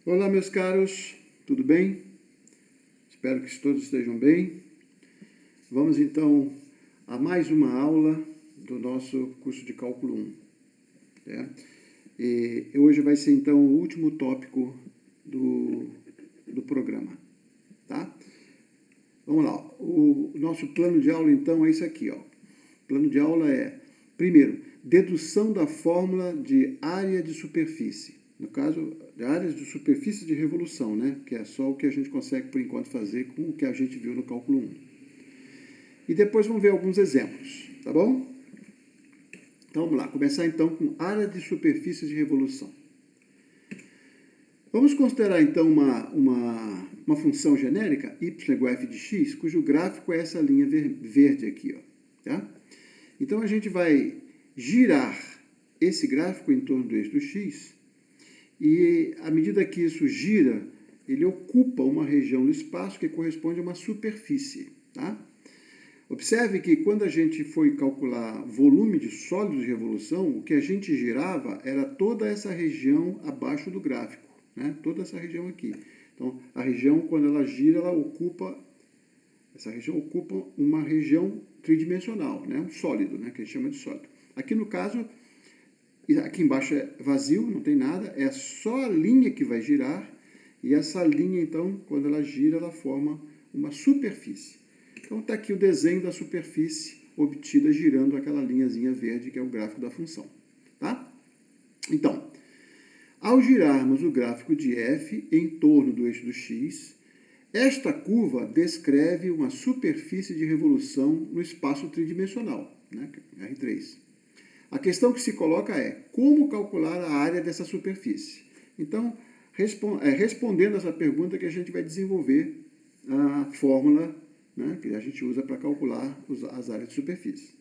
Olá, meus caros, tudo bem? Espero que todos estejam bem. Vamos então a mais uma aula do nosso curso de Cálculo 1. E hoje vai ser então o último tópico do programa, tá? Vamos lá, o nosso plano de aula então é isso aqui, ó. O plano de aula é, primeiro, dedução da fórmula de área de superfície. No caso, de áreas de superfície de revolução, né? Que é só o que a gente consegue, por enquanto, fazer com o que a gente viu no cálculo 1. E depois vamos ver alguns exemplos, tá bom? Então, vamos lá. Começar, então, com área de superfície de revolução. Vamos considerar, então, uma função genérica, y igual a f de x, cujo gráfico é essa linha verde aqui, ó, tá? Então, a gente vai girar esse gráfico em torno do eixo do x, e à medida que isso gira, ele ocupa uma região no espaço que corresponde a uma superfície, tá? Observe que quando a gente foi calcular volume de sólidos de revolução, o que a gente girava era toda essa região abaixo do gráfico, né? Toda essa região aqui. Então, a região, quando ela gira, essa região ocupa uma região tridimensional, né? Um sólido, né? Que a gente chama de sólido. Aqui no caso, aqui embaixo é vazio, não tem nada, é só a linha que vai girar, e essa linha, então, quando ela gira, ela forma uma superfície. Então, está aqui o desenho da superfície obtida girando aquela linhazinha verde, que é o gráfico da função, tá? Então, ao girarmos o gráfico de f em torno do eixo do x, esta curva descreve uma superfície de revolução no espaço tridimensional, né? R3. A questão que se coloca é como calcular a área dessa superfície. Então, respondendo essa pergunta que a gente vai desenvolver a fórmula, né, que a gente usa para calcular as áreas de superfície.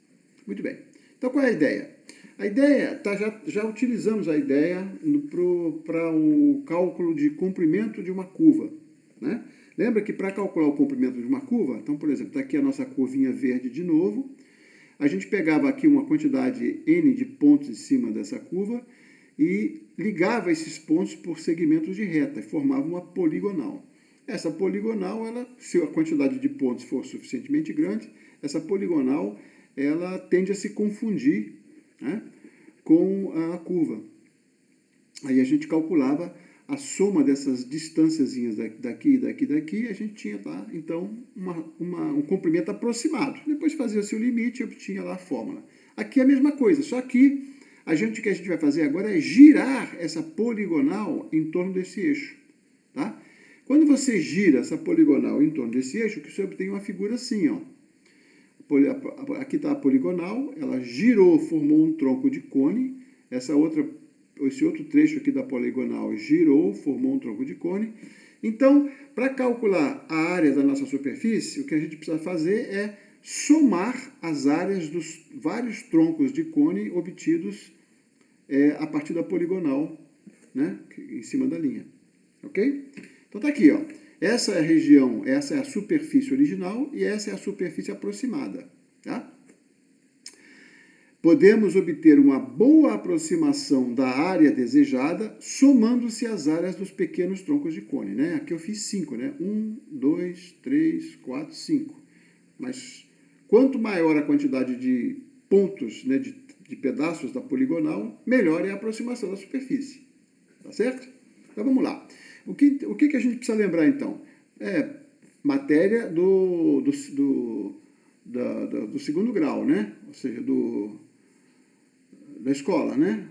Muito bem. Então, qual é a ideia? A ideia, já utilizamos a ideia para o cálculo de comprimento de uma curva, né? Lembra que para calcular o comprimento de uma curva, então, por exemplo, está aqui a nossa curvinha verde de novo, a gente pegava aqui uma quantidade n de pontos em cima dessa curva e ligava esses pontos por segmentos de reta e formava uma poligonal. Essa poligonal, se a quantidade de pontos for suficientemente grande, essa poligonal ela tende a se confundir, né, com a curva. Aí a gente calculava a soma dessas distânciazinhas daqui, e a gente tinha lá, então, um comprimento aproximado. Depois fazia-se o limite e obtinha lá a fórmula. Aqui é a mesma coisa, só que o que a gente vai fazer agora é girar essa poligonal em torno desse eixo, tá? Quando você gira essa poligonal em torno desse eixo, que você obtém uma figura assim, ó. Aqui está a poligonal, ela girou, formou um tronco de cone, esse outro trecho aqui da poligonal girou, formou um tronco de cone. Então, para calcular a área da nossa superfície, o que a gente precisa fazer é somar as áreas dos vários troncos de cone obtidos a partir da poligonal, né, em cima da linha. Ok? Então está aqui, ó. Essa é a região, essa é a superfície original e essa é a superfície aproximada, tá? Podemos obter uma boa aproximação da área desejada somando-se as áreas dos pequenos troncos de cone, né? Aqui eu fiz 5, né? 1, 2, 3, 4, 5. Mas quanto maior a quantidade de pontos, né, de pedaços da poligonal, melhor é a aproximação da superfície. Tá certo? Então vamos lá. O que a gente precisa lembrar, então? Matéria do segundo grau, né? Ou seja, da escola, né?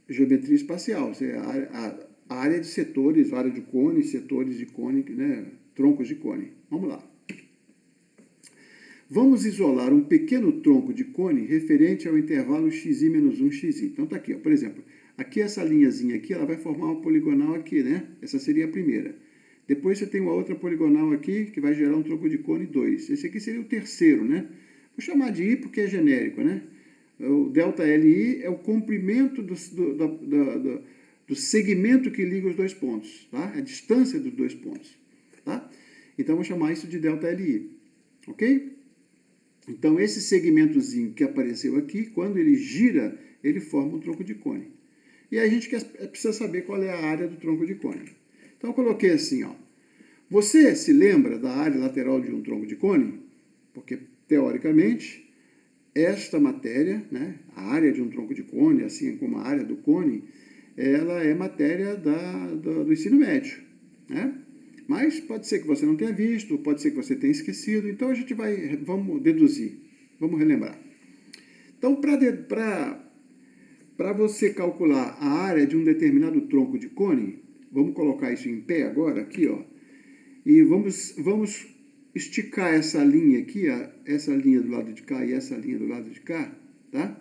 Geometria espacial, ou seja, a área de setores, área de cone, setores de cone, né? Troncos de cone. Vamos lá. Vamos isolar um pequeno tronco de cone referente ao intervalo xi menos 1, xi. Então está aqui, ó, por exemplo, aqui essa linhazinha aqui, ela vai formar uma poligonal aqui, né? Essa seria a primeira. Depois você tem uma outra poligonal aqui, que vai gerar um tronco de cone 2. Esse aqui seria o terceiro, né? Vou chamar de I porque é genérico, né? O ΔLI é o comprimento do segmento que liga os dois pontos, tá? A distância dos dois pontos, tá? Então, vou chamar isso de ΔLI, ok? Então, esse segmentozinho que apareceu aqui, quando ele gira, ele forma um tronco de cone. E aí a gente precisa saber qual é a área do tronco de cone. Então eu coloquei assim, ó. Você se lembra da área lateral de um tronco de cone? Porque, teoricamente, esta matéria, né, a área de um tronco de cone, assim como a área do cone, ela é matéria do ensino médio, né? Mas pode ser que você não tenha visto, pode ser que você tenha esquecido, então vamos deduzir, vamos relembrar. Então, para você calcular a área de um determinado tronco de cone, vamos colocar isso em pé agora, aqui, ó, e vamos esticar essa linha aqui, ó, essa linha do lado de cá e essa linha do lado de cá, tá?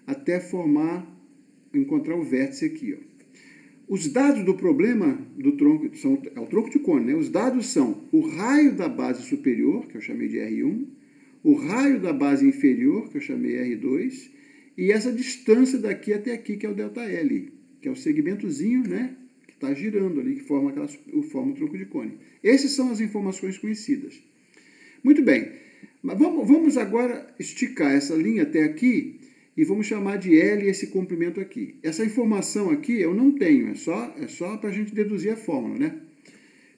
Até encontrar o vértice aqui, ó. Os dados do problema do tronco, é o tronco de cone, né? Os dados são o raio da base superior, que eu chamei de R1, o raio da base inferior, que eu chamei R2, e essa distância daqui até aqui, que é o ΔL, que é o segmentozinho, né, que está girando ali, que forma o tronco de cone. Essas são as informações conhecidas. Muito bem, mas vamos agora esticar essa linha até aqui e vamos chamar de L esse comprimento aqui. Essa informação aqui eu não tenho, é só para a gente deduzir a fórmula, né?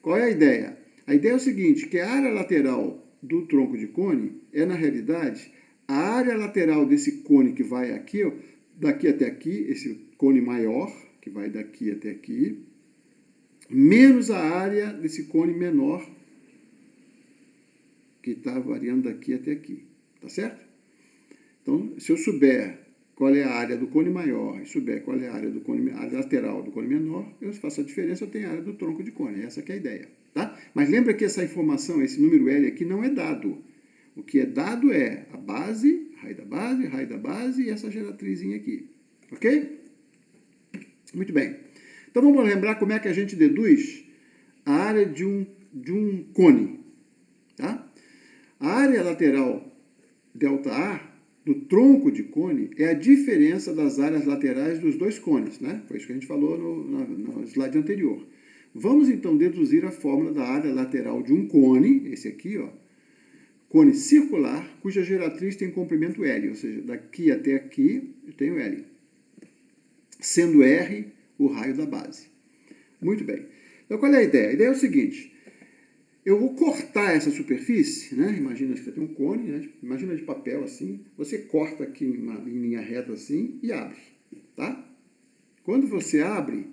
Qual é a ideia? A ideia é o seguinte, que a área lateral do tronco de cone é, na realidade, a área lateral desse cone que vai aqui, ó, daqui até aqui, esse cone maior, que vai daqui até aqui, menos a área desse cone menor, que está variando daqui até aqui, tá certo? Então, se eu souber qual é a área do cone maior e souber qual é a área lateral do cone menor, eu faço a diferença, eu tenho a área do tronco de cone. Essa que é a ideia, tá? Mas lembra que essa informação, esse número L aqui não é dado. O que é dado é a base, raio da base e essa geratrizinha aqui, ok? Muito bem. Então vamos lembrar como é que a gente deduz a área de um cone, tá? A área lateral ΔA do tronco de cone é a diferença das áreas laterais dos dois cones, né? Foi isso que a gente falou no slide anterior. Vamos então deduzir a fórmula da área lateral de um cone, esse aqui, ó, cone circular, cuja geratriz tem comprimento L, ou seja, daqui até aqui eu tenho L, sendo R o raio da base. Muito bem. Então qual é a ideia? A ideia é o seguinte, eu vou cortar essa superfície, né? Imagina que você tem um cone, né? Imagina de papel assim, você corta aqui em linha reta assim e abre, tá? Quando você abre,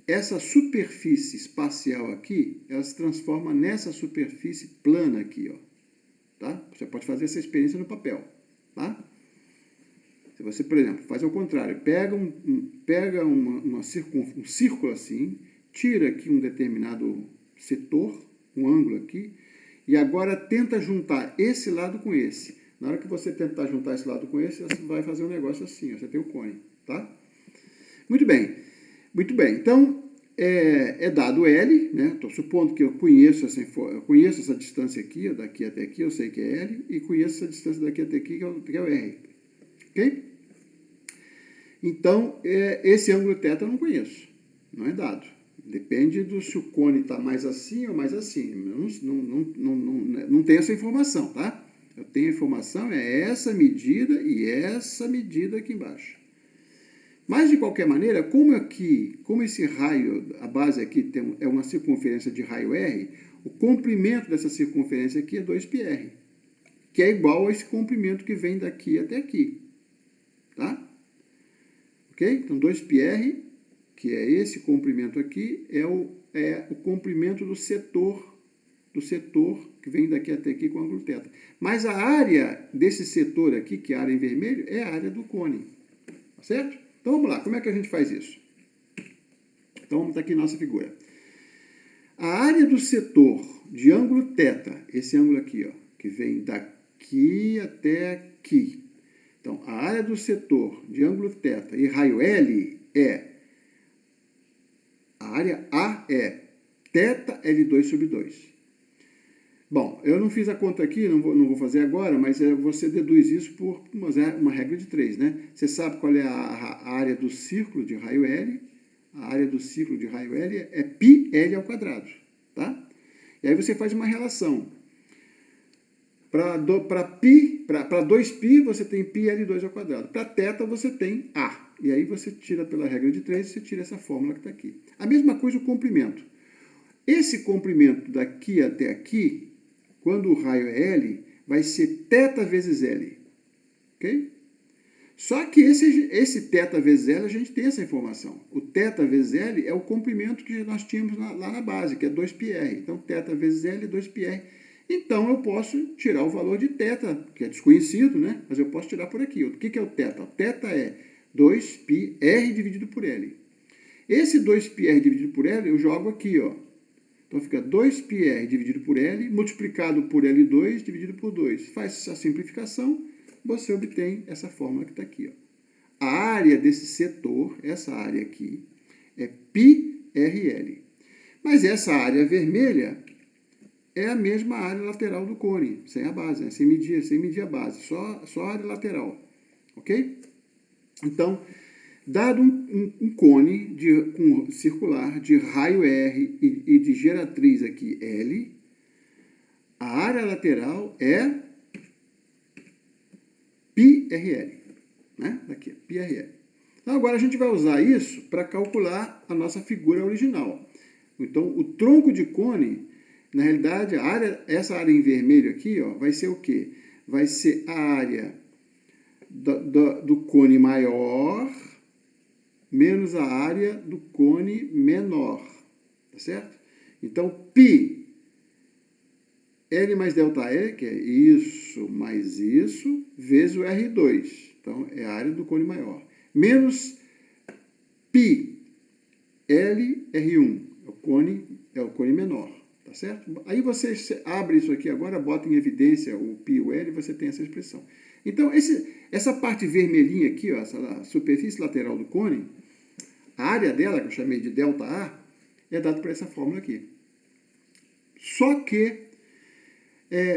essa superfície espacial aqui, ela se transforma nessa superfície plana aqui, ó, tá? Você pode fazer essa experiência no papel, tá? Se você, por exemplo, faz ao contrário, pega um círculo assim, tira aqui um determinado setor, um ângulo aqui, e agora tenta juntar esse lado com esse. Na hora que você tentar juntar esse lado com esse, você vai fazer um negócio assim, ó, você tem o cone, tá? Muito bem. Muito bem. Então, é dado L, né? Estou supondo que eu conheço essa distância aqui, ó, daqui até aqui, eu sei que é L, e conheço essa distância daqui até aqui, que é o R. Ok? Então, esse ângulo θ eu não conheço, não é dado. Depende se o cone está mais assim ou mais assim. Não tenho essa informação, tá? Eu tenho a informação, é essa medida e essa medida aqui embaixo. Mas, de qualquer maneira, como esse raio, a base aqui é uma circunferência de raio R, o comprimento dessa circunferência aqui é 2πr, que é igual a esse comprimento que vem daqui até aqui, tá? Ok? Então, 2πr, que é esse comprimento aqui, é o comprimento do setor que vem daqui até aqui com ângulo θ. Mas a área desse setor aqui, que é a área em vermelho, é a área do cone, tá certo? Então, vamos lá, como é que a gente faz isso? Então, vamos estar aqui nossa figura. A área do setor de ângulo θ, esse ângulo aqui, ó, que vem daqui até aqui. Então, a área do setor de ângulo θ e raio L a área A é θL2/2. Bom, eu não fiz a conta aqui, não vou fazer agora, mas você deduz isso por uma regra de 3, né? Você sabe qual é a área do círculo de raio L? A área do círculo de raio L é πL², tá? E aí você faz uma relação. Para 2π, você tem πl2 ao quadrado. Para θ, você tem A. E aí você tira pela regra de 3, você tira essa fórmula que está aqui. A mesma coisa o comprimento. Esse comprimento daqui até aqui, quando o raio é L, vai ser θ vezes L. Ok? Só que esse θ vezes L, a gente tem essa informação. O θ vezes L é o comprimento que nós tínhamos lá na base, que é 2πr. Então, θ vezes L é 2πr. Então, eu posso tirar o valor de θ, que é desconhecido, né? Mas eu posso tirar por aqui. O que é o θ? O θ é 2πr dividido por L. Esse 2πr dividido por L, eu jogo aqui, ó. Então, fica 2πr dividido por L, multiplicado por L2, dividido por 2. Faz a simplificação, você obtém essa fórmula que está aqui, ó. A área desse setor, essa área aqui, é πrl. Mas essa área vermelha é a mesma área lateral do cone, sem a base, né? sem medir a base, só a área lateral, ok? Então, dado um cone circular de raio R e de geratriz aqui L, a área lateral é πrl, né? Daqui, πrl. Então, agora a gente vai usar isso para calcular a nossa figura original. Então, o tronco de cone, na realidade, essa área em vermelho aqui, ó, vai ser o quê? Vai ser a área do cone maior menos a área do cone menor, tá certo? Então, π, L mais ΔL, que é isso mais isso, vezes o R2. Então, é a área do cone maior. Menos π, L, R1, é o cone menor, tá certo? Aí você abre isso aqui agora, bota em evidência o π e o L, e você tem essa expressão. Então, essa parte vermelhinha aqui, ó, essa superfície lateral do cone, a área dela, que eu chamei de ΔA, é dada por essa fórmula aqui. Só que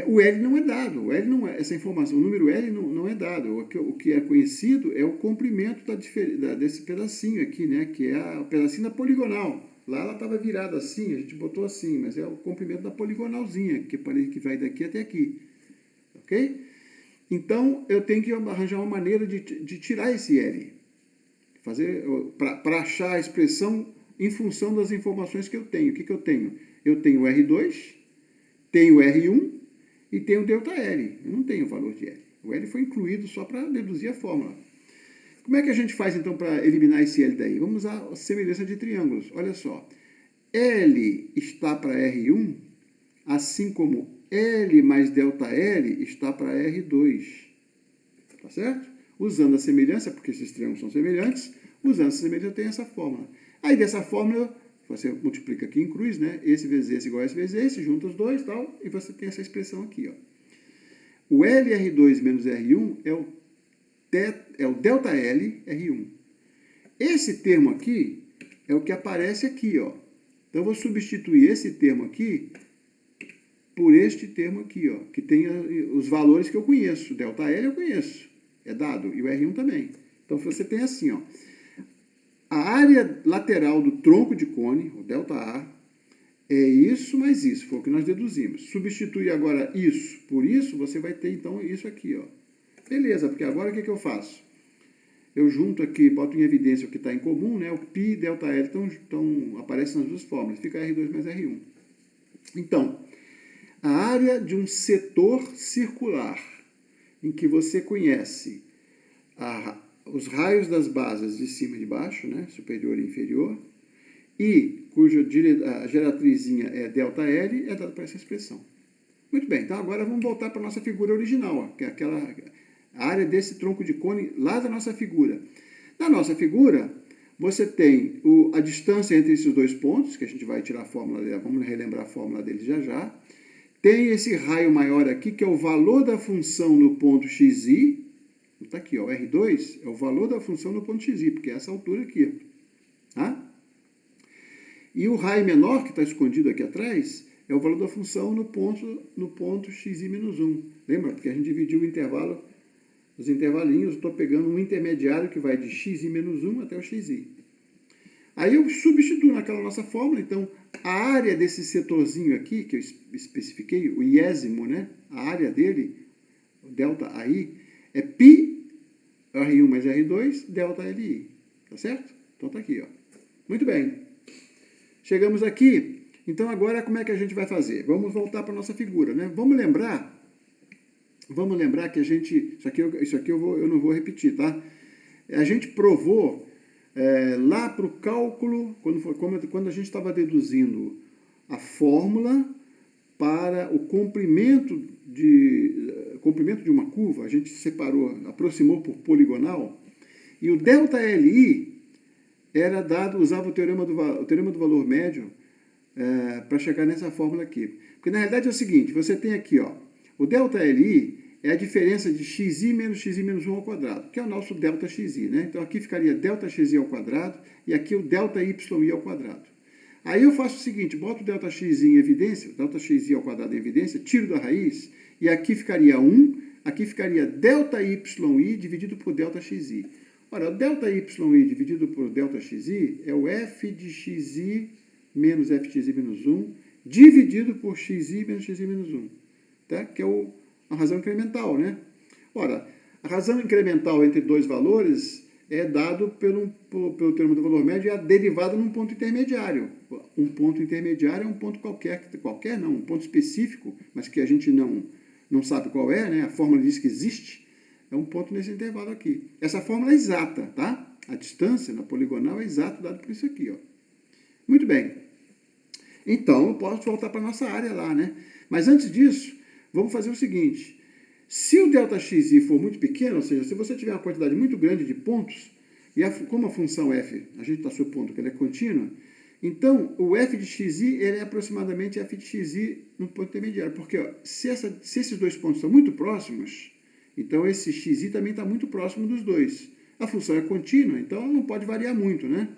o L não é dado. O L não é, essa informação, o número L não é dado. O que é conhecido é o comprimento desse pedacinho aqui, né? Que é o pedacinho da poligonal. Lá ela estava virada assim, a gente botou assim, mas é o comprimento da poligonalzinha, que vai daqui até aqui. Ok? Então, eu tenho que arranjar uma maneira de tirar esse L. Para achar a expressão em função das informações que eu tenho. O que eu tenho? Eu tenho R2, tenho R1 e tenho ΔL. Eu não tenho o valor de L. O L foi incluído só para deduzir a fórmula. Como é que a gente faz, então, para eliminar esse L daí? Vamos usar a semelhança de triângulos. Olha só. L está para R1, assim como L mais ΔL está para R2. Tá certo? Usando a semelhança, porque esses triângulos são semelhantes, usando essa semelhança eu tenho essa fórmula. Aí dessa fórmula, você multiplica aqui em cruz, né? Esse vezes esse igual a esse vezes esse, junta os dois e tal, e você tem essa expressão aqui, ó. O LR2 menos R1 é o ΔL R1. Esse termo aqui é o que aparece aqui, ó. Então, eu vou substituir esse termo aqui por este termo aqui, ó, que tem os valores que eu conheço. ΔL eu conheço, é dado, e o R1 também. Então, você tem assim, ó, a área lateral do tronco de cone, o ΔA, é isso mais isso, foi o que nós deduzimos. Substituir agora isso por isso, você vai ter, então, isso aqui, ó. Beleza, porque agora o que eu faço? Eu junto aqui, boto em evidência o que está em comum, né? O π e ΔL aparecem nas duas fórmulas, fica R2 mais R1. Então, a área de um setor circular em que você conhece os raios das bases de cima e de baixo, né? Superior e inferior, e cuja geratrizinha é ΔL, é dada por essa expressão. Muito bem, então agora vamos voltar para a nossa figura original, ó, que é aquela área desse tronco de cone lá da nossa figura. Na nossa figura, você tem a distância entre esses dois pontos, que a gente vai tirar a fórmula dela, vamos relembrar a fórmula dele já já. Tem esse raio maior aqui, que é o valor da função no ponto xi. Está aqui, ó, R2 é o valor da função no ponto xi, porque é essa altura aqui. Tá? E o raio menor, que está escondido aqui atrás, é o valor da função no ponto xi menos 1. Lembra? Porque a gente dividiu o intervalo, os intervalinhos, estou pegando um intermediário que vai de xi menos 1 até o xi. Aí eu substituo naquela nossa fórmula, então a área desse setorzinho aqui, que eu especifiquei, o iésimo, né? A área dele, o delta AI, é π R1 mais R2, delta LI. Tá certo? Então tá aqui, ó. Muito bem. Chegamos aqui. Então agora como é que a gente vai fazer? Vamos voltar para a nossa figura, né? Vamos lembrar que a gente... Isso aqui eu não vou repetir, tá? A gente provou lá para o cálculo, quando a gente estava deduzindo a fórmula para o comprimento de uma curva, a gente separou, aproximou por poligonal, e o delta LI era dado, usava o teorema do valor médio para chegar nessa fórmula aqui. Porque na realidade é o seguinte, você tem aqui, ó, o delta LI é a diferença de xi menos 1 ao quadrado, que é o nosso delta xi, né? Então aqui ficaria delta xi ao quadrado e aqui o delta yi ao quadrado. Aí eu faço o seguinte, boto o delta xi em evidência, delta xi ao quadrado em evidência, tiro da raiz, e aqui ficaria 1, aqui ficaria delta yi dividido por delta xi. Ora, o delta yi dividido por delta xi é o f de xi menos fxi menos 1, dividido por xi menos xi menos 1, tá? Que é a razão incremental, né? Ora, a razão incremental entre dois valores é dado pelo teorema do valor médio e a derivada num ponto intermediário. Um ponto intermediário é um ponto qualquer não, um ponto específico, mas que a gente não sabe qual é, né? A fórmula diz que existe, é um ponto nesse intervalo aqui. Essa fórmula é exata, tá? A distância na poligonal é exata, dado por isso aqui, ó. Muito bem. Então, eu posso voltar para a nossa área lá, né? Mas antes disso, vamos fazer o seguinte. Se o delta xi for muito pequeno, ou seja, se você tiver uma quantidade muito grande de pontos, e como a função f, a gente está supondo que ela é contínua, então o f de xi ele é aproximadamente f de xi no ponto intermediário. Porque ó, se esses dois pontos são muito próximos, então esse xi também está muito próximo dos dois. A função é contínua, então ela não pode variar muito, né?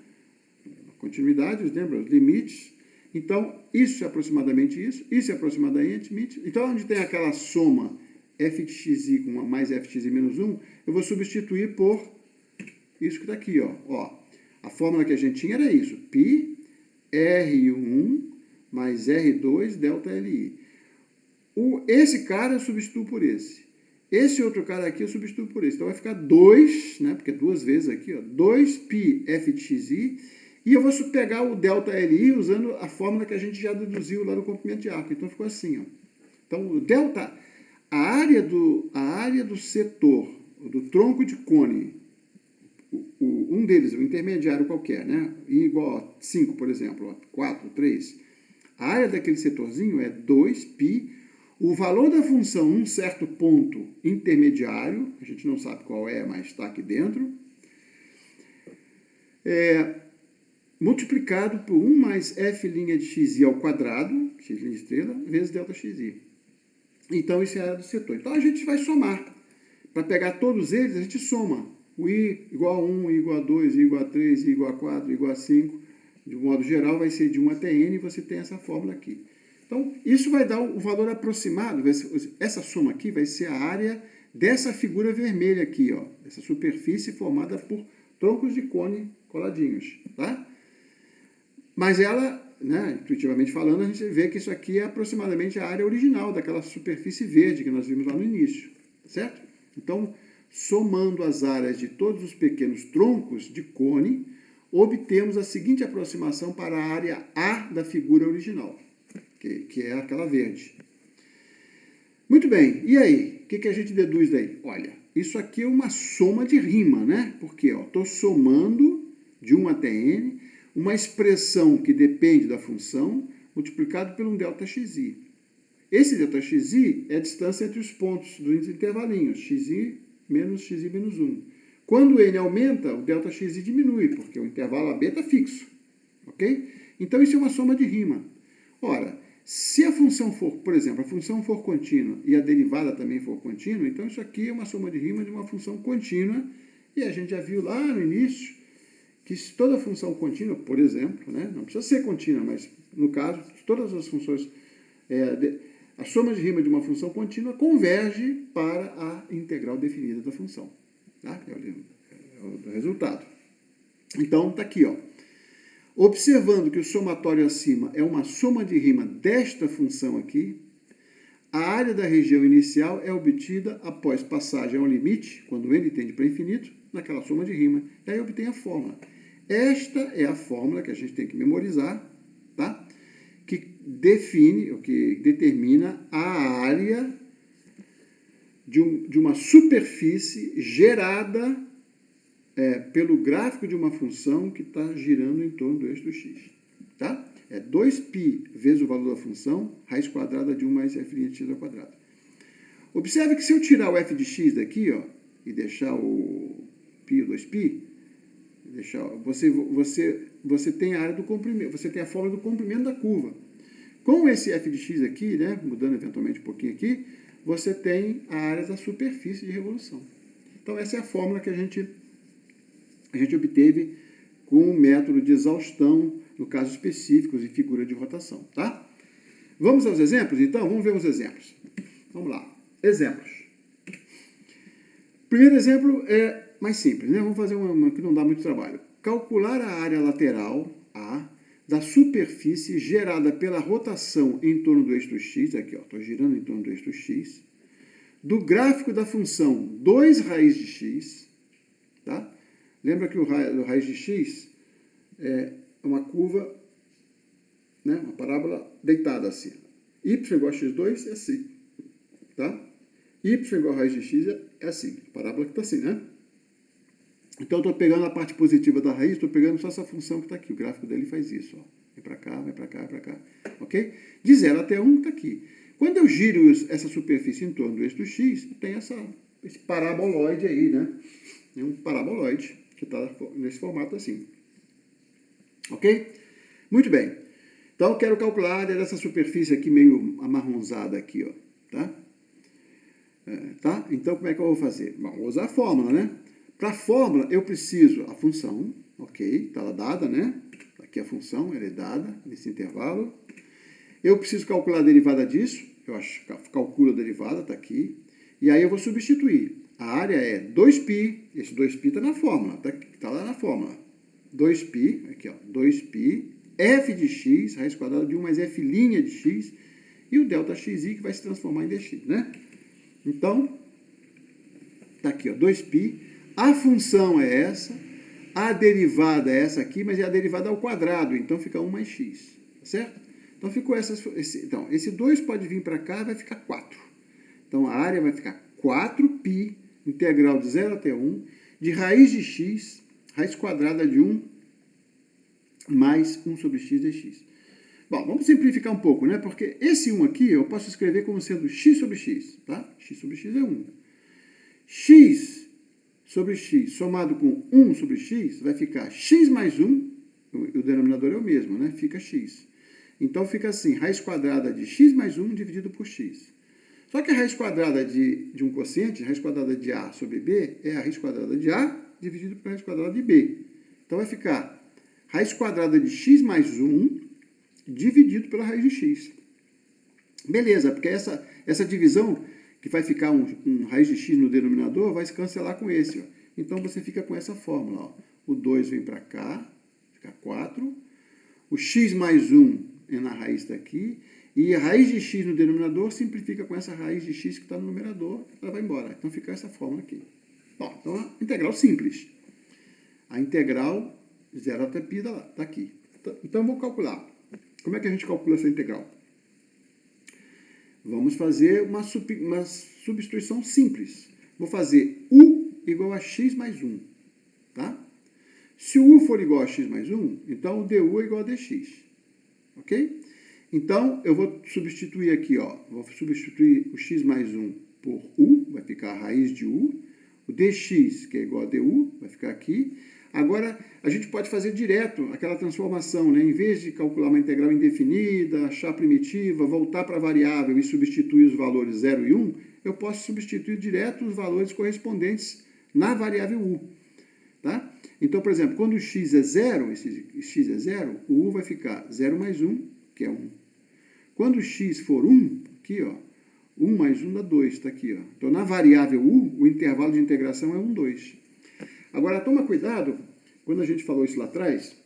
Continuidade, lembra? Os limites. Então, isso é aproximadamente isso é aproximadamente isso. Então, onde tem aquela soma f de xi com mais fxi menos 1, eu vou substituir por isso que está aqui, ó. A fórmula que a gente tinha era isso, π R1 mais R2 delta LI. Esse cara eu substituo por esse. Esse outro cara aqui eu substituo por esse. Então vai ficar 2, né, porque é duas vezes aqui, ó, 2π f de xi, e eu vou pegar o delta LI usando a fórmula que a gente já deduziu lá no comprimento de arco. Então ficou assim, ó. Então o delta, a área do setor, do tronco de cone, um deles, o intermediário qualquer, né? I igual a 5, por exemplo, ó, 4, 3. A área daquele setorzinho é 2π. O valor da função num certo ponto intermediário, a gente não sabe qual é, mas está aqui dentro, multiplicado por 1 mais f' de xi ao quadrado, x' de estrela, vezes delta xi. Então, isso é a área do setor. Então, a gente vai somar. Para pegar todos eles, a gente soma. O I igual a 1, I igual a 2, I igual a 3, I igual a 4, I igual a 5. De modo geral, vai ser de 1 até n, e você tem essa fórmula aqui. Então, isso vai dar o valor aproximado. Essa soma aqui vai ser a área dessa figura vermelha aqui, ó. Essa superfície formada por troncos de cone coladinhos, tá? Mas ela, né, intuitivamente falando, a gente vê que isso aqui é aproximadamente a área original daquela superfície verde que nós vimos lá no início, certo? Então, somando as áreas de todos os pequenos troncos de cone, obtemos a seguinte aproximação para a área A da figura original, que é aquela verde. Muito bem, e aí? O que a gente deduz daí? Olha, isso aqui é uma soma de rima, né? Porque estou somando de 1 até n uma expressão que depende da função multiplicado por um delta xi. Esse delta xi é a distância entre os pontos dos intervalinhos, xi menos 1. Quando o n aumenta, o delta xi diminui, porque o intervalo AB está fixo. Ok? Então, isso é uma soma de rima. Ora, se a função for, por exemplo, a função for contínua e a derivada também for contínua, então isso aqui é uma soma de rima de uma função contínua, e a gente já viu lá no início que se toda função contínua, por exemplo, né, não precisa ser contínua, mas no caso, todas as funções, a soma de rima de uma função contínua converge para a integral definida da função. Tá? É o resultado. Então, está aqui, ó. Observando que o somatório acima é uma soma de rima desta função aqui, a área da região inicial é obtida após passagem ao limite, quando n tende para infinito, naquela soma de rima. E aí obtém a fórmula. Esta é a fórmula que a gente tem que memorizar, tá? Que define, ou que determina a área de uma superfície gerada pelo gráfico de uma função que está girando em torno do eixo do x. Tá? É 2π vezes o valor da função, raiz quadrada de 1 mais f' de x ao quadrado. Observe que se eu tirar o f de x daqui, ó, e deixar o π, 2π, você tem a área do comprimento, você tem a fórmula do comprimento da curva. Com esse f de x aqui, né, mudando eventualmente um pouquinho aqui, você tem a área da superfície de revolução. Então essa é a fórmula que a gente obteve com o método de exaustão, no caso específicos e figura de rotação, tá? Vamos aos exemplos, então? Vamos ver os exemplos. Vamos lá. Exemplos. Primeiro exemplo é mais simples, né? Vamos fazer uma que não dá muito trabalho. Calcular a área lateral, A, da superfície gerada pela rotação em torno do eixo do x, aqui, ó, estou girando em torno do eixo do x, do gráfico da função 2 raiz de x, tá? Lembra que o raiz de x é uma curva, né, uma parábola deitada assim. Y igual a x2 é assim, tá? Y igual a raiz de x é assim, a parábola que está assim, né? Então, eu estou pegando a parte positiva da raiz, estou pegando só essa função que está aqui. O gráfico dele faz isso, ó. Vem para cá, vai para cá, vai para cá, ok? De 0 até 1 está aqui. Quando eu giro essa superfície em torno do eixo do x, tem esse paraboloide aí, né? É um paraboloide que está nesse formato assim. Ok? Muito bem. Então, eu quero calcular a área dessa superfície aqui meio amarronzada aqui, ó. Tá? Tá? Então, como é que eu vou fazer? Bom, vou usar a fórmula, né? Para a fórmula, eu preciso a função, ok? Está lá dada, né? Aqui a função, ela é dada nesse intervalo. Eu preciso calcular a derivada disso. Eu calculo a derivada, está aqui. E aí eu vou substituir. A área é 2π, esse 2π está na fórmula, está lá na fórmula. 2π, aqui ó, 2π, f de x, raiz quadrada de 1 mais f' de x, e o delta xi que vai se transformar em dx, né? Então, está aqui ó, 2π, a função é essa, a derivada é essa aqui, mas é a derivada ao quadrado, então fica 1 mais x, tá certo? Então ficou esse 2 pode vir para cá, vai ficar 4. Então a área vai ficar 4π, integral de 0 até 1, de raiz de x, raiz quadrada de 1 mais 1 sobre x dx. Bom, vamos simplificar um pouco, né? Porque esse 1 aqui eu posso escrever como sendo x sobre x, tá? X sobre x é 1. X sobre x somado com 1 sobre x vai ficar x mais 1, o denominador é o mesmo, né? Fica x. Então fica assim, raiz quadrada de x mais 1 dividido por x. Só que a raiz quadrada de um quociente, a raiz quadrada de A sobre B, é a raiz quadrada de A dividido por raiz quadrada de B. Então vai ficar raiz quadrada de x mais 1 dividido pela raiz de x. Beleza, porque essa divisão, que vai ficar um raiz de x no denominador, vai se cancelar com esse. Ó. Então você fica com essa fórmula. Ó. O 2 vem para cá, fica 4. O x mais 1 é na raiz daqui. E a raiz de x no denominador simplifica com essa raiz de x que está no numerador, ela vai embora. Então fica essa fórmula aqui. Bom, então a integral simples. A integral 0 até π está aqui. Então vou calcular. Como é que a gente calcula essa integral? Vamos fazer uma substituição simples. Vou fazer u igual a x mais 1. Tá? Se o u for igual a x mais 1, então o du é igual a dx. Ok? Então, eu vou substituir aqui, ó. Vou substituir o x mais 1 por u, vai ficar a raiz de u. O dx, que é igual a du, vai ficar aqui. Agora, a gente pode fazer direto aquela transformação, né? Em vez de calcular uma integral indefinida, achar a primitiva, voltar para a variável e substituir os valores 0 e 1, eu posso substituir direto os valores correspondentes na variável u. Tá? Então, por exemplo, quando o x é 0, esse x é 0, o u vai ficar 0 mais 1, que é 1. Quando o x for 1, aqui, ó, 1 mais 1 dá 2, está aqui, ó. Então, na variável u, o intervalo de integração é 1, 2. Agora, toma cuidado, quando a gente falou isso lá atrás,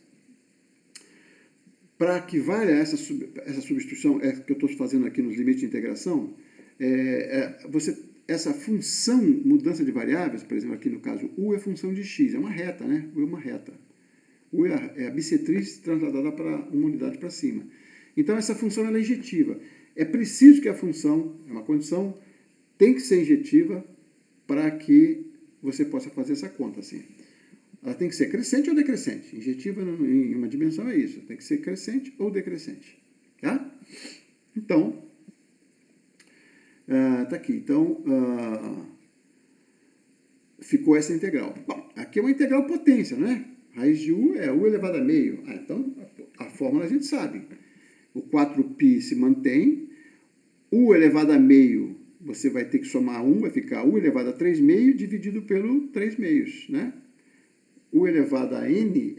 para que valha essa substituição que eu estou fazendo aqui nos limites de integração, essa função mudança de variáveis, por exemplo, aqui no caso, U é função de x, é uma reta, né? U é uma reta. U é a bissetriz transladada para uma unidade para cima. Então, essa função é injetiva. É preciso que a função, é uma condição, tem que ser injetiva para que você possa fazer essa conta assim. Ela tem que ser crescente ou decrescente. Injetiva em uma dimensão é isso. Tem que ser crescente ou decrescente. Tá? Então, tá aqui. Então, ficou essa integral. Bom, aqui é uma integral potência, não é? Raiz de U é U elevado a meio. Então, a fórmula a gente sabe. O 4π se mantém. U elevado a meio, você vai ter que somar 1, vai ficar U elevado a 3 meio dividido pelo 3 meios, né? U elevado a N,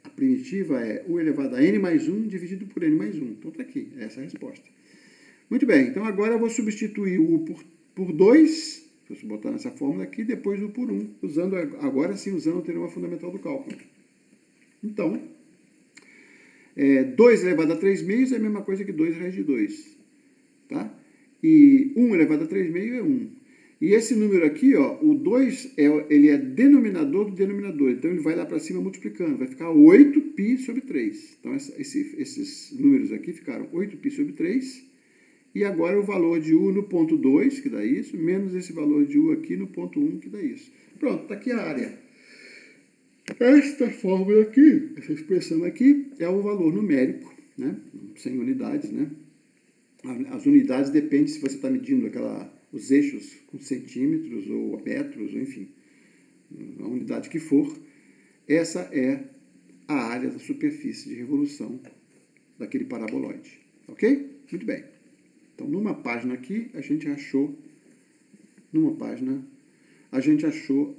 a primitiva é U elevado a N mais 1 dividido por N mais 1. Então, está aqui, essa é a resposta. Muito bem, então agora eu vou substituir o U por 2, vou botar nessa fórmula aqui, depois U por 1, agora sim usando o teorema fundamental do cálculo. Então, 2 elevado a 3 meios é a mesma coisa que 2 raiz de 2. Tá? E 1 elevado a 3 meio é 1. E esse número aqui, ó, o 2, ele é denominador do denominador. Então, ele vai lá para cima multiplicando. Vai ficar 8π sobre 3. Então, esses números aqui ficaram 8π sobre 3. E agora o valor de U no ponto 2, que dá isso, menos esse valor de U aqui no ponto 1, que dá isso. Pronto, está aqui a área. Esta fórmula aqui, essa expressão aqui, é o valor numérico, né? Sem unidades, né? As unidades dependem se você está medindo os eixos com centímetros ou metros, ou enfim, a unidade que for. Essa é a área da superfície de revolução daquele paraboloide. Ok? Muito bem. Então, numa página aqui, a gente achou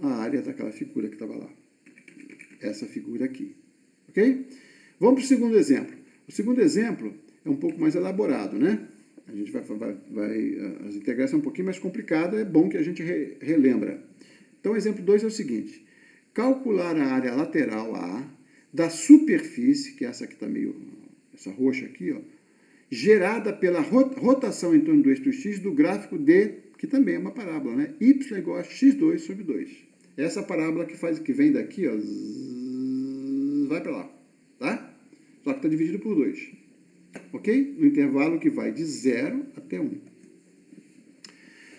a área daquela figura que estava lá. Essa figura aqui. Ok? Vamos para o segundo exemplo. O segundo exemplo é um pouco mais elaborado, né? A gente as integrais são um pouquinho mais complicadas, é bom que a gente relembra. Então, o exemplo 2 é o seguinte. Calcular a área lateral A da superfície, que é essa que está essa roxa aqui, ó, gerada pela rotação em torno do eixo x do gráfico D, que também é uma parábola, né? Y igual a x2 sobre 2. Essa parábola que vem daqui, ó, vai para lá, tá? Só que está dividido por 2. Ok? No intervalo que vai de 0 até 1.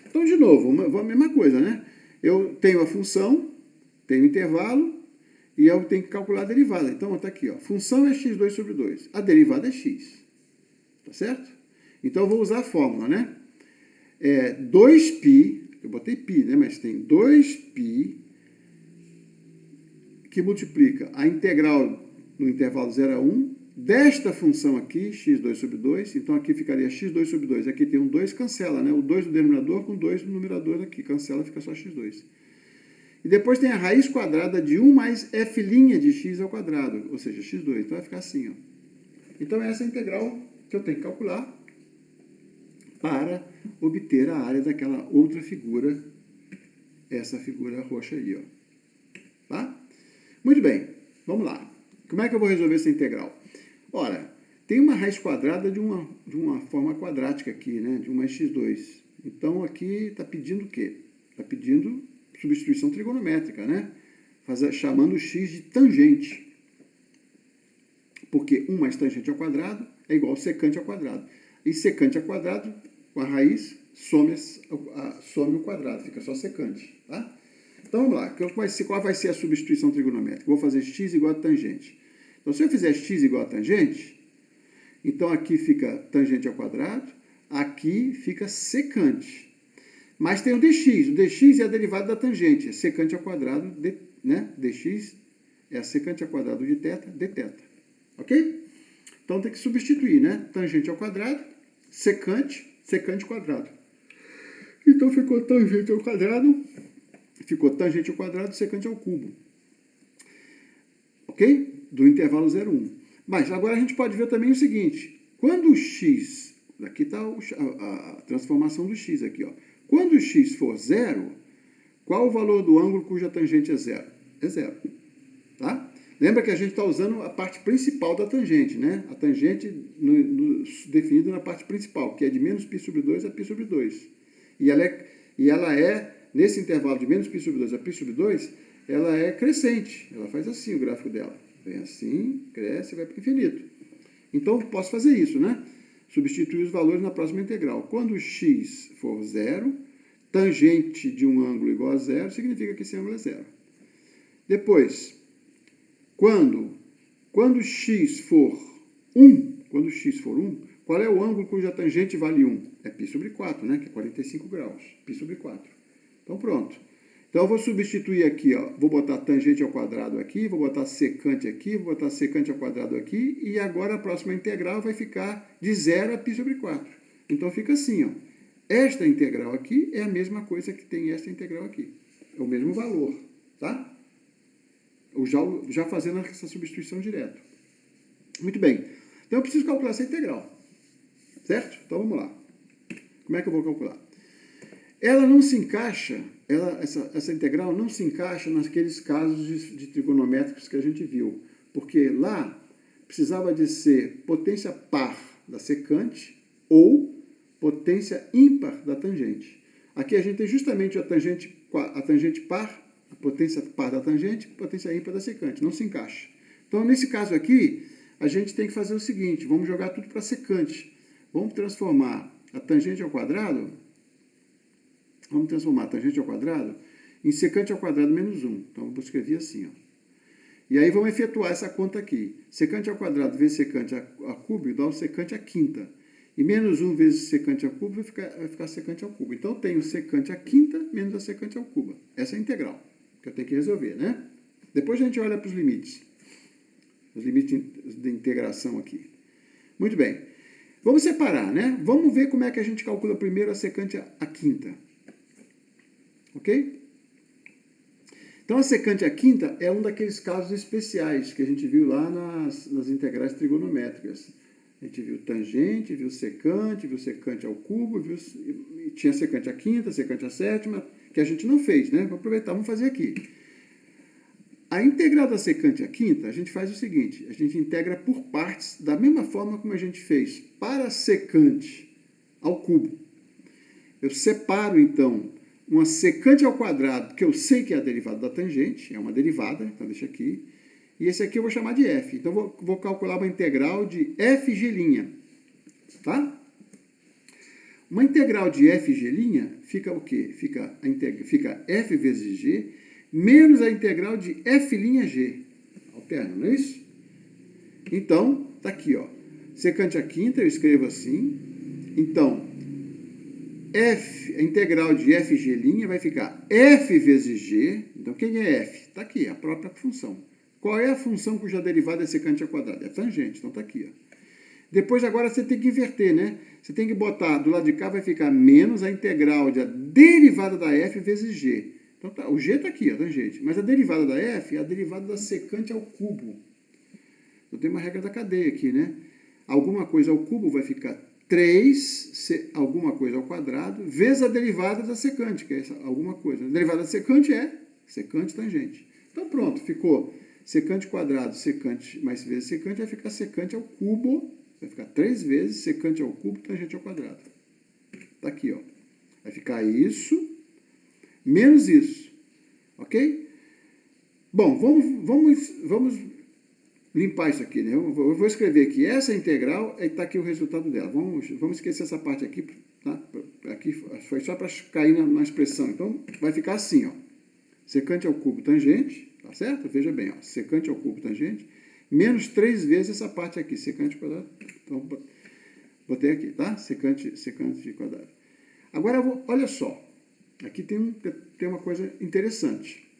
Então, de novo, a mesma coisa, né? Eu tenho a função, tenho o intervalo, e eu tenho que calcular a derivada. Então, está aqui, ó. Função é x2 sobre 2. A derivada é x. Tá certo? Então, eu vou usar a fórmula, né? 2π, eu botei π, né? Mas tem 2π que multiplica a integral no intervalo 0 a 1, desta função aqui, x2 sobre 2, então aqui ficaria x2 sobre 2, aqui tem um 2, cancela, né? O 2 do denominador com 2 do numerador aqui, cancela, fica só x2. E depois tem a raiz quadrada de 1 mais f' de x ao quadrado, ou seja, x2, então vai ficar assim, ó. Então essa é a integral que eu tenho que calcular para obter a área daquela outra figura, essa figura roxa aí, ó. Tá? Muito bem, vamos lá. Como é que eu vou resolver essa integral? Ora, tem uma raiz quadrada de uma forma quadrática aqui, né? De 1 mais x2. Então, aqui está pedindo o quê? Está pedindo substituição trigonométrica, né? Chamando x de tangente. Porque 1 mais tangente ao quadrado é igual a secante ao quadrado. E secante ao quadrado, com a raiz, some o quadrado, fica só secante, tá? Então, vamos lá. Qual vai ser a substituição trigonométrica? Vou fazer x igual a tangente. Então, se eu fizer x igual a tangente, então aqui fica tangente ao quadrado, aqui fica secante. Mas tem o dx. O dx é a derivada da tangente, é secante ao quadrado, né? Dx é a secante ao quadrado de θ, dθ. Ok? Então, tem que substituir, né? Tangente ao quadrado, secante, secante quadrado. Então, ficou tangente ao quadrado, secante ao cubo. Ok? Do intervalo 0, 1. Mas agora a gente pode ver também o seguinte. Quando o x, aqui está a transformação do x aqui, ó. Quando o x for 0, qual o valor do ângulo cuja tangente é 0? É 0. Tá? Lembra que a gente está usando a parte principal da tangente, né? A tangente definida na parte principal, que é de menos π sobre 2 a π sobre 2. E ela é, nesse intervalo de menos π sobre 2 a π sobre 2, ela é crescente. Ela faz assim o gráfico dela. Vem assim, cresce e vai para o infinito. Então, posso fazer isso, né? Substituir os valores na próxima integral. Quando x for zero, tangente de um ângulo igual a zero, significa que esse ângulo é zero. Depois, quando x for 1, qual é o ângulo cuja tangente vale 1? É π sobre 4, né? Que é 45 graus. Π sobre 4. Então, pronto. Então, eu vou substituir aqui, ó, vou botar tangente ao quadrado aqui, vou botar secante aqui, vou botar secante ao quadrado aqui, e agora a próxima integral vai ficar de 0 a π sobre 4. Então, fica assim, ó. Esta integral aqui é a mesma coisa que tem esta integral aqui. É o mesmo valor, tá? Já fazendo essa substituição direto. Muito bem. Então, eu preciso calcular essa integral. Certo? Então, vamos lá. Como é que eu vou calcular? Ela não se encaixa, essa integral não se encaixa naqueles casos de trigonométricos que a gente viu. Porque lá precisava de ser potência par da secante ou potência ímpar da tangente. Aqui a gente tem justamente a tangente par, a potência par da tangente, potência ímpar da secante. Não se encaixa. Então, nesse caso aqui, a gente tem que fazer o seguinte, vamos jogar tudo para secante. Vamos transformar a tangente ao quadrado, em secante ao quadrado menos 1. Então, vou escrever assim, ó. E aí vamos efetuar essa conta aqui. Secante ao quadrado vezes secante a cubo dá o secante à quinta. E menos 1 vezes secante ao cubo vai ficar secante ao cubo. Então, eu tenho secante à quinta menos a secante ao cubo. Essa é a integral que eu tenho que resolver, né? Depois a gente olha para os limites. Os limites de integração aqui. Muito bem. Vamos separar, né? Vamos ver como é que a gente calcula primeiro a secante à quinta. Ok? Então, a secante à quinta é um daqueles casos especiais que a gente viu lá nas integrais trigonométricas. A gente viu tangente, viu secante ao cubo, tinha secante à quinta, secante à sétima, que a gente não fez, né? Vamos aproveitar, vamos fazer aqui. A integral da secante à quinta, a gente faz o seguinte, a gente integra por partes, da mesma forma como a gente fez para a secante ao cubo. Eu separo, então, uma secante ao quadrado, que eu sei que é a derivada da tangente, é uma derivada, então deixa aqui. E esse aqui eu vou chamar de f. Então, vou calcular uma integral de fg', tá? Uma integral de fg' fica o quê? Fica f vezes g menos a integral de f'g. Alterna, não é isso? Então, tá aqui, ó. Secante à quinta, eu escrevo assim. Então, a integral de fg' vai ficar f vezes g. Então, quem é f? Está aqui, a própria função. Qual é a função cuja derivada é secante ao quadrado? É tangente, então está aqui. Ó. Depois, agora, você tem que inverter, né? Você tem que botar, do lado de cá vai ficar menos a integral da derivada da f vezes g. Então, tá, o g está aqui, ó, tangente. Mas a derivada da f é a derivada da secante ao cubo. Eu tenho uma regra da cadeia aqui, né? Alguma coisa ao cubo vai ficar 3, alguma coisa ao quadrado, vezes a derivada da secante, que é essa alguma coisa. A derivada da secante é secante tangente. Então, pronto, ficou secante quadrado, secante mais vezes secante, vai ficar secante ao cubo, vai ficar 3 vezes secante ao cubo, tangente ao quadrado. Está aqui, ó. Vai ficar isso, menos isso. Ok? Bom, vamos limpar isso aqui, né? Eu vou escrever aqui, essa integral, está aqui o resultado dela. Vamos esquecer essa parte aqui, tá? Aqui foi só para cair na expressão. Então, vai ficar assim, ó. Secante ao cubo tangente, tá certo? Veja bem, ó. Secante ao cubo tangente, menos 3 vezes essa parte aqui, secante quadrado. Então, botei aqui, tá? Secante quadrado. Agora, olha só. Aqui tem uma coisa interessante.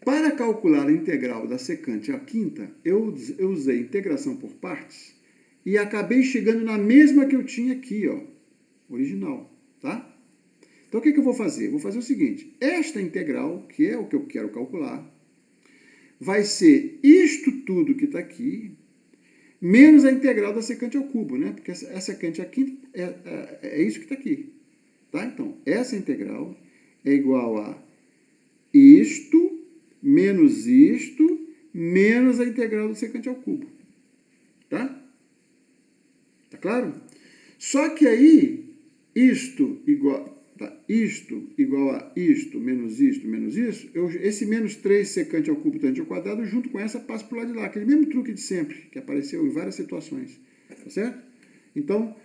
Para calcular a integral da secante à quinta, eu usei integração por partes e acabei chegando na mesma que eu tinha aqui, ó, original, tá? Então, o que eu vou fazer? Vou fazer o seguinte, esta integral, que é o que eu quero calcular, vai ser isto tudo que está aqui, menos a integral da secante ao cubo, né? Porque a secante à quinta é isso que está aqui, tá? Então, essa integral é igual a isto menos isto, menos a integral do secante ao cubo. Tá? Tá claro? Só que aí, isto igual a isto, menos isso, esse menos 3 secante ao cubo tangente ao quadrado, junto com essa, passa para o lado de lá. Aquele mesmo truque de sempre, que apareceu em várias situações. Tá certo? Então,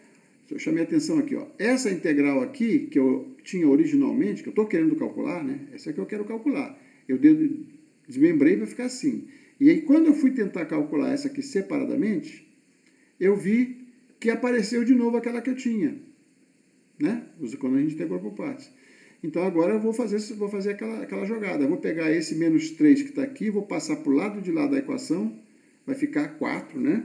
eu chamei a atenção aqui, ó. Essa integral aqui, que eu tinha originalmente, que eu estou querendo calcular, né? Essa é que eu quero calcular. Eu desmembrei para ficar assim. E aí, quando eu fui tentar calcular essa aqui separadamente, eu vi que apareceu de novo aquela que eu tinha, né? Quando a gente integrou por partes. Então, agora eu vou fazer aquela jogada. Eu vou pegar esse menos 3 que está aqui, vou passar para o lado de lá da equação, vai ficar 4, né?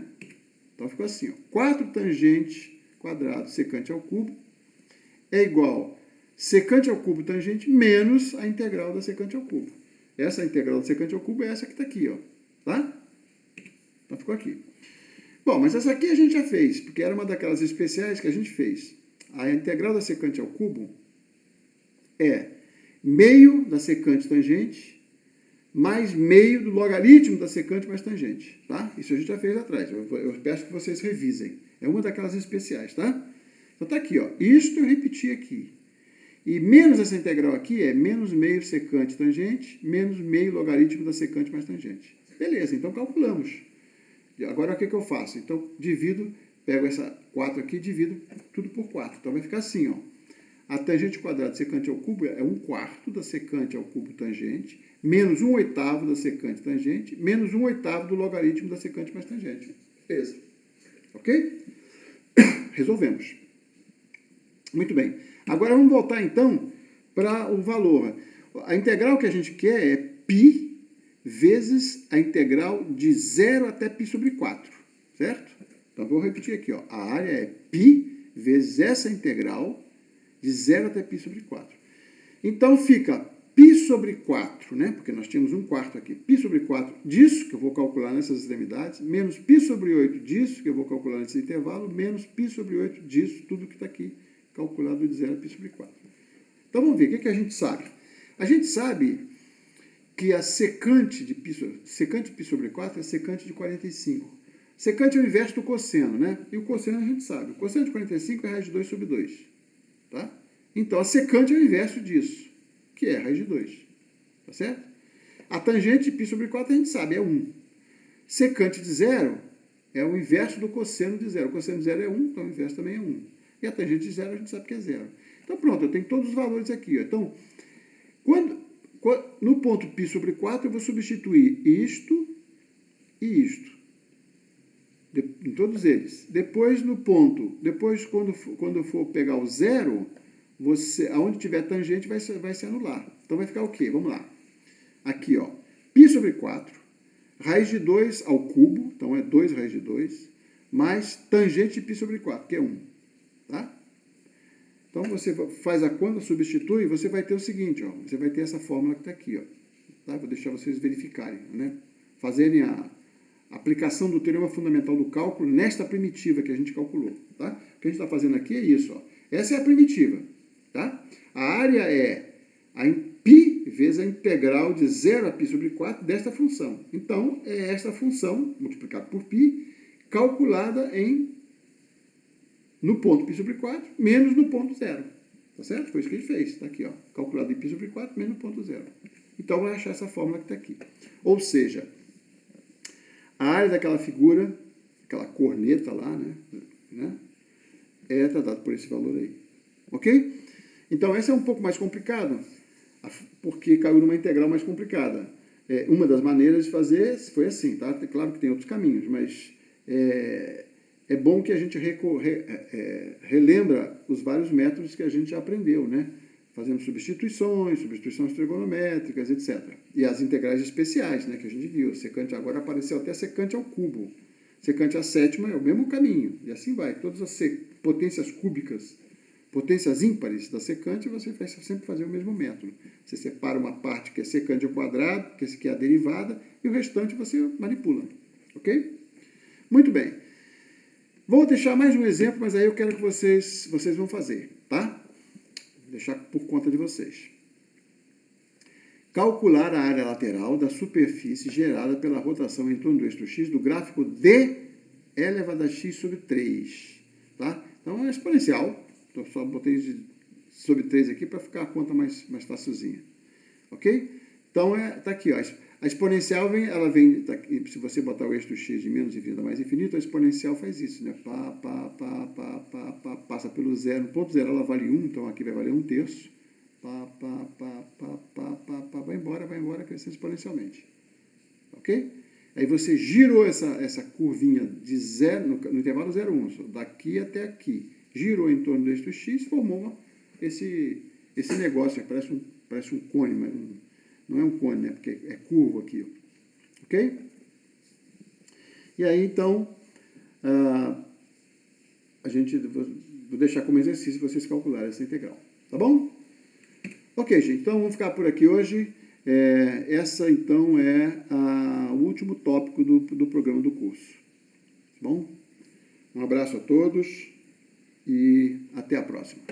Então, ficou assim, ó. 4 tangente quadrado secante ao cubo é igual secante ao cubo tangente menos a integral da secante ao cubo. Essa integral da secante ao cubo é essa que está aqui, ó. Tá? Então, ficou aqui. Bom, mas essa aqui a gente já fez, porque era uma daquelas especiais que a gente fez. A integral da secante ao cubo é meio da secante tangente mais meio do logaritmo da secante mais tangente, tá? Isso a gente já fez atrás, eu peço que vocês revisem. É uma daquelas especiais, tá? Então tá aqui, ó. Isto eu repeti aqui. E menos essa integral aqui é menos meio secante tangente, menos meio logaritmo da secante mais tangente. Beleza, então calculamos. Agora o que eu faço? Então pego essa 4 aqui e divido tudo por 4. Então vai ficar assim, ó. A tangente quadrada secante ao cubo é 1/4 da secante ao cubo tangente, menos 1/8 da secante tangente, menos 1/8 do logaritmo da secante mais tangente. Beleza. Ok? Resolvemos. Muito bem. Agora vamos voltar então para o valor. A integral que a gente quer é π vezes a integral de 0 até π sobre 4. Certo? Então vou repetir aqui, ó. A área é π vezes essa integral de 0 até π sobre 4. Então fica π sobre 4, né? Porque nós tínhamos 1/4 aqui. Π sobre 4 disso, que eu vou calcular nessas extremidades, menos π sobre 8 disso, que eu vou calcular nesse intervalo, menos π sobre 8 disso, tudo que está aqui, calculado de 0 a π sobre 4. Então vamos ver, o que a gente sabe? A gente sabe que a secante de π sobre 4 é secante de 45. Secante é o inverso do cosseno, né? E o cosseno a gente sabe. O cosseno de 45 é raiz de 2 sobre 2. Tá? Então, a secante é o inverso disso, que é raiz de 2. Tá certo? A tangente de π sobre 4 a gente sabe, é 1. Secante de 0 é o inverso do cosseno de 0. O cosseno de 0 é 1, então o inverso também é 1. E a tangente de 0 a gente sabe que é 0. Então, pronto, eu tenho todos os valores aqui. Ó. Então, no ponto π sobre 4, eu vou substituir isto e isto. Em todos eles. Depois, quando eu for pegar o 0, aonde tiver tangente vai se anular. Então, vai ficar o quê? Vamos lá. Aqui, ó. π sobre 4, raiz de 2 ao cubo, então é 2 raiz de 2, mais tangente de π sobre 4, que é 1. Tá? Então, você faz a conta, substitui, você vai ter o seguinte, ó, você vai ter essa fórmula que está aqui. Ó, tá? Vou deixar vocês verificarem, né? Fazerem a aplicação do teorema fundamental do cálculo nesta primitiva que a gente calculou. Tá? O que a gente está fazendo aqui é isso. Ó. Essa é a primitiva. Tá? A área é π vezes a integral de 0 a π sobre 4 desta função. Então, é esta função, multiplicada por π, calculada no ponto π sobre 4, menos no ponto 0. Tá certo? Foi isso que a gente fez. Está aqui, ó. Calculado em π sobre 4, menos no ponto 0. Então, vai achar essa fórmula que está aqui. Ou seja, a área daquela figura, aquela corneta lá, né, é tratada por esse valor aí. Ok? Então, essa é um pouco mais complicado, porque caiu numa integral mais complicada. Uma das maneiras de fazer foi assim, tá? Claro que tem outros caminhos, mas é bom que a gente relembra os vários métodos que a gente já aprendeu, né? Fazendo substituições trigonométricas, etc. E as integrais especiais, né, que a gente viu. Secante agora apareceu até secante ao cubo. Secante à sétima é o mesmo caminho. E assim vai. Todas as potências cúbicas, potências ímpares da secante, você vai sempre fazer o mesmo método. Você separa uma parte que é secante ao quadrado, que é a derivada, e o restante você manipula. Ok? Muito bem. Vou deixar mais um exemplo, mas aí eu quero que vocês vão fazer, tá? Vou deixar por conta de vocês. calcular a área lateral da superfície gerada pela rotação em torno do eixo x do gráfico de e elevado a x sobre 3. Tá? Então, é exponencial. Eu só botei sobre 3 aqui para ficar a conta mais facilzinha. Ok? Então, tá aqui. Ó, a exponencial vem tá aqui, se você botar o eixo do x de menos infinito a mais infinito, a exponencial faz isso, né? Passa pelo zero. No ponto zero ela vale 1, então aqui vai valer 1/3. Vai embora, crescendo exponencialmente. Ok? Aí você girou essa curvinha de zero, no intervalo 0, 1, daqui até aqui. Girou em torno do eixo do x, formou esse negócio, parece um cone, mas não é um cone, né? Porque é curvo aqui. Ó. Ok? E aí, então, vou deixar como exercício vocês calcularem essa integral. Tá bom? Ok, gente. Então, vamos ficar por aqui hoje. Essa, então, é o último tópico do programa do curso. Tá bom? Um abraço a todos e até a próxima.